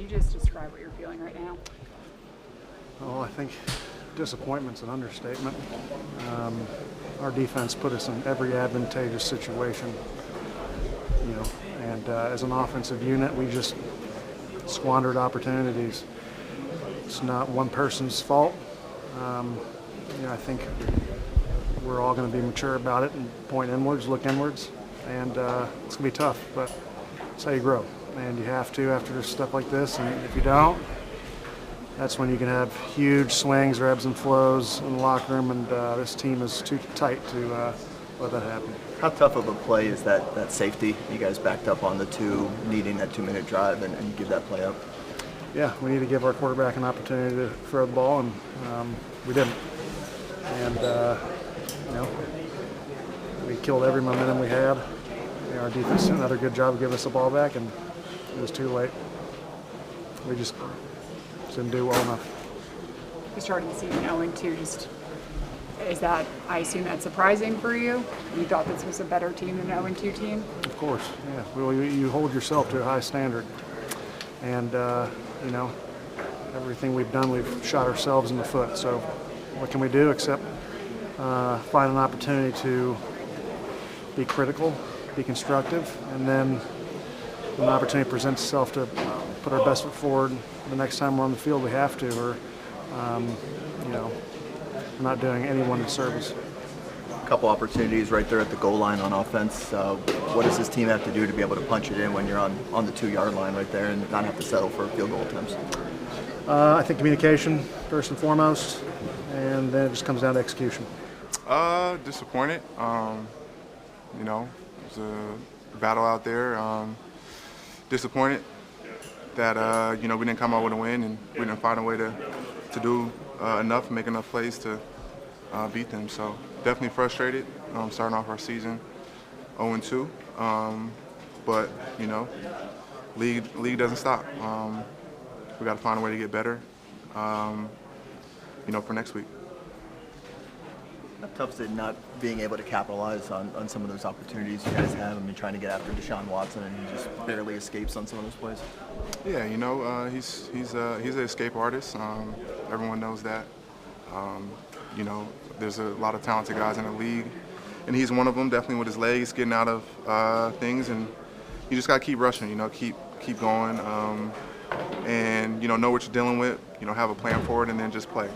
you just describe what you're feeling right now? Well, I think disappointment's an understatement. Our defense put us in every advantageous situation, and as an offensive unit, we just squandered opportunities. It's not one person's fault. I think we're all going to be mature about it and point inwards, look inwards, and it's going to be tough, but it's how you grow. And you have to after stuff like this, and if you don't, that's when you can have huge swings or ebbs and flows in the locker room, and this team is too tight to let that happen. How tough of a play is that safety? You guys backed up on the two, needing that 2-minute drive, and you give that play up. Yeah, we need to give our quarterback an opportunity to throw the ball, and we didn't. And we killed every momentum we had. Our defense did another good job of giving us the ball back, and it was too late. We just didn't do well enough. You're starting the season 0-2. Is that, I assume that's surprising for you? You thought this was a better team than an 0-2 team? Of course, yeah. Well, you hold yourself to a high standard. And, everything we've done, we've shot ourselves in the foot. So what can we do except find an opportunity to be critical, be constructive, and then when an opportunity presents itself to put our best foot forward the next time we're on the field, we have to, or, we're not doing anyone a service. A couple opportunities right there at the goal line on offense. What does this team have to do to be able to punch it in when you're on the 2-yard line right there and not have to settle for field goal attempts? I think communication, first and foremost, and then it just comes down to execution. Disappointed. It was a battle out there. Disappointed that, we didn't come out with a win and we didn't find a way to do enough and make enough plays to beat them. So definitely frustrated starting off our season 0-2. But, league doesn't stop. We got to find a way to get better, for next week. How tough is it not being able to capitalize on some of those opportunities you guys have? I mean, trying to get after Deshaun Watson, and he just barely escapes on some of those plays. Yeah, he's an escape artist. Everyone knows that. There's a lot of talented guys in the league, and he's one of them. Definitely with his legs, getting out of things, and you just gotta keep rushing. Keep going, and know what you're dealing with. Have a plan for it, and then just play.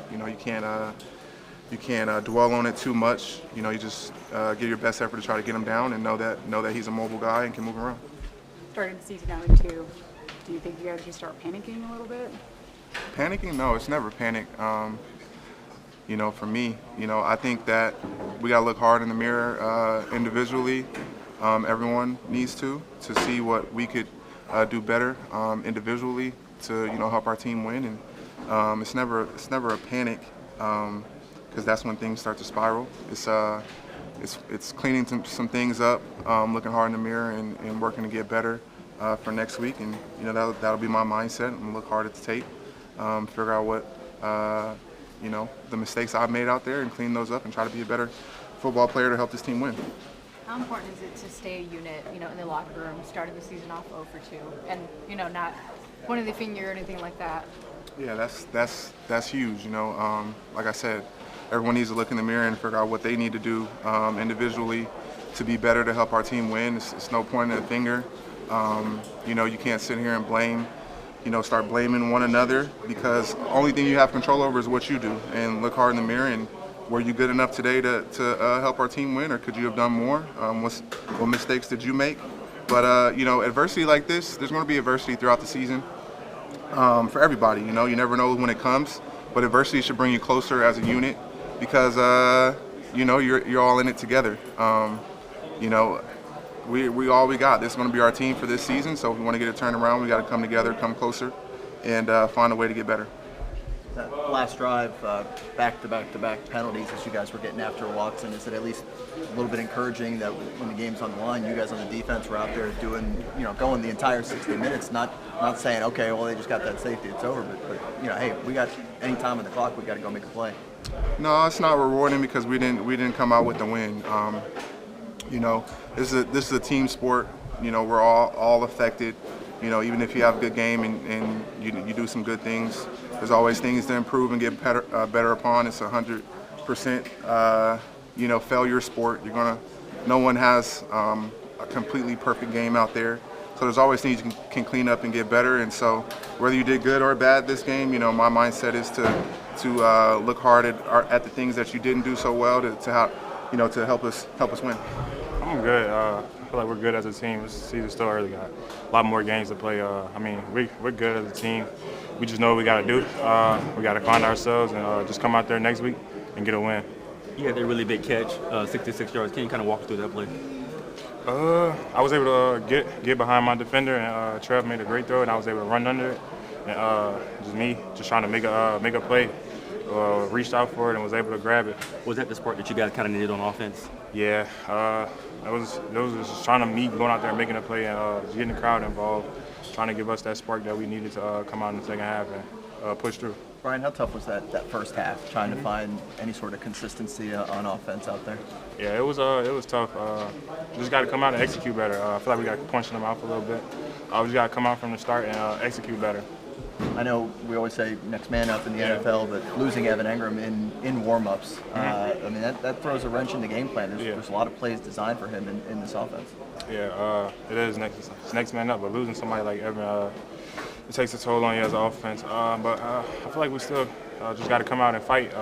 You can't dwell on it too much. You just give your best effort to try to get him down, and know that he's a mobile guy and can move around. Starting the season 0-2, do you think you guys should start panicking a little bit? Panicking? No, it's never panic. For me, I think that we got to look hard in the mirror individually. Everyone needs to see what we could do better individually to help our team win. And it's never a panic because that's when things start to spiral. It's cleaning some things up, looking hard in the mirror and working to get better for next week. And that'll be my mindset. I'm gonna look hard at the tape, figure out what the mistakes I've made out there and clean those up and try to be a better football player to help this team win. How important is it to stay a unit, in the locker room, starting the season off 0-2, and not pointing the finger or anything like that? Yeah, that's huge. Like I said, everyone needs to look in the mirror and figure out what they need to do individually to be better to help our team win. It's no pointing the finger. You can't sit here and blame. Start blaming one another, because the only thing you have control over is what you do. And look hard in the mirror and were you good enough today to help our team win, or could you have done more? What mistakes did you make? But adversity like this, there's going to be adversity throughout the season for everybody. You never know when it comes, but adversity should bring you closer as a unit because you're all in it together. We all we got. This is going to be our team for this season. So if we want to get it turned around, we got to come together, come closer, and find a way to get better. That last drive, back-to-back penalties as you guys were getting after Watson, is it at least a little bit encouraging that when the game's on the line, you guys on the defense were out there doing, going the entire 60 minutes, not saying, okay, well, they just got that safety, it's over, but hey, we got any time on the clock, we got to go make a play. No, it's not rewarding because we didn't come out with the win. This is a team sport. We're all affected. You know, even if you have a good game and you do some good things, there's always things to improve and get better upon. It's 100%, you know, failure sport. No one has a completely perfect game out there. So there's always things you can clean up and get better. And so whether you did good or bad this game, you know, my mindset is to look hard at the things that you didn't do so well to help us win. I'm good. I feel like we're good as a team. This season still early. Got a lot more games to play. I mean, we're good as a team. We just know what we got to do. We got to find ourselves and just come out there next week and get a win. You had a really big catch, 66 yards. Can you kind of walk through that play? I was able to get behind my defender, and Trev made a great throw, and I was able to run under it. And just trying to make a play. Reached out for it and was able to grab it. Was that the spark that you guys kind of needed on offense? Yeah, it was just trying to going out there and making a play and getting the crowd involved, trying to give us that spark that we needed to come out in the second half and push through. Brian, how tough was that first half, trying to find any sort of consistency on offense out there? Yeah, it was tough. Just got to come out and execute better. I feel like we got punched in the mouth a little bit. We just got to come out from the start and execute better. I know we always say next man up in the NFL, but losing Evan Engram in warm-ups, I mean, that throws a wrench in the game plan. There's a lot of plays designed for him in this offense. Yeah, it is next man up, but losing somebody like Evan, it takes a toll on you as an offense. But I feel like we still just got to come out and fight,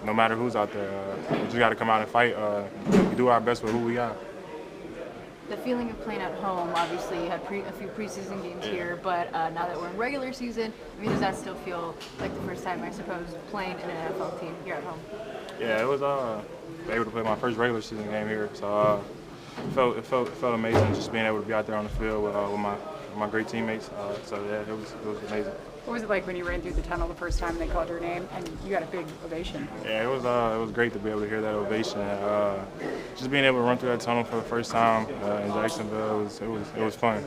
no matter who's out there. We just got to come out and fight. We do our best with who we are. The feeling of playing at home, obviously you had a few preseason games here, but now that we're in regular season, I mean, does that still feel like the first time, I suppose, playing in an NFL team here at home? Yeah, it was able to play my first regular season game here, so it felt amazing just being able to be out there on the field with my great teammates. So yeah, it was amazing. What was it like when you ran through the tunnel the first time they called your name and you got a big ovation? Yeah, it was great to be able to hear that ovation. Just being able to run through that tunnel for the first time in Jacksonville, it was fun.